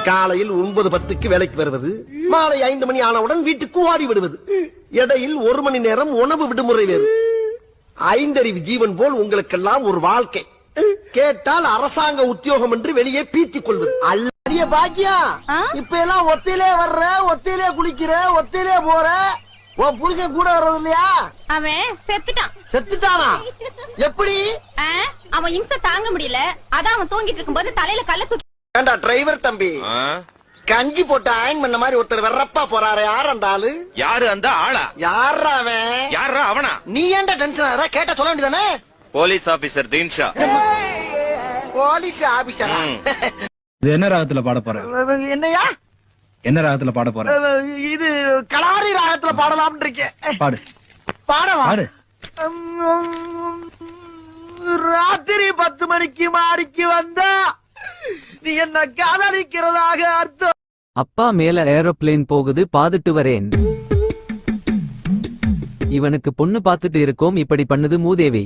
காலையில் 9:10க்கு வேலைக்கு வருவது, மாலை 5 மணி ஆனவுடன் வீட்டுக்கு ஓடி விடுவது, இடையில் 1 மணி நேரம் உணவு விடுமுறை வேறு. 5 அறிவு ஜீவன் போல் உங்களுக்கெல்லாம் ஒரு வாழ்க்கை. கேட்டால் அரசாங்க உத்தியோகம் என்று வெளியே பீத்திக் கொள்வது. அல்லடிய பாக்கியம், இப்ப எல்லாம் ஒத்தையிலே வர்ற, ஒத்தையிலே குளிக்கிற, ஒத்தையிலே போற. உன் புருஷன் கூட வர்றது இல்லையா? அவன் செத்துட்டான். செத்துட்டானா? எப்படி? அவன் இம்சை தாங்க முடியல, அதான் அவன் தூங்கிட்டு இருக்கும்போது தலையில கல்ல தூக்கி. ஏண்டா டிரைவர் தம்பி, கஞ்சி போட்டு அயன் பண்ண மாதிரி ஒருத்தர் வெறப்பா போறாரு, யார் அந்த ஆளு? யாரு அந்த ஆளா? யாரா அவன்? யாரா அவனா? நீ ஏன்டா டென்ஷன் ஆற? கேட்ட சொல்ல வேண்டியதானே. Police officer Dinshaw. போலீஸ் ஆபீசரா? இது என்ன ராகத்துல பாட போற? என்னையா? என்ன ராகத்துல பாட போற? இது கலாரி ராகத்துல பாடலாம்னு இருக்கேன். பாடு. பாடவா? பாடு. ராத்திரி 10 மணிக்கு மாடிக்கு வந்தா நீ என்ன காதலிக்கிறதாக அர்த்தம். அப்பா மேல ஏரோப்ளேன் போகுது, பாத்துட்டு வரேன். இவனுக்கு பொண்ணு பாத்துட்டு இருக்கோம், இப்படி பண்ணுது மூதேவி.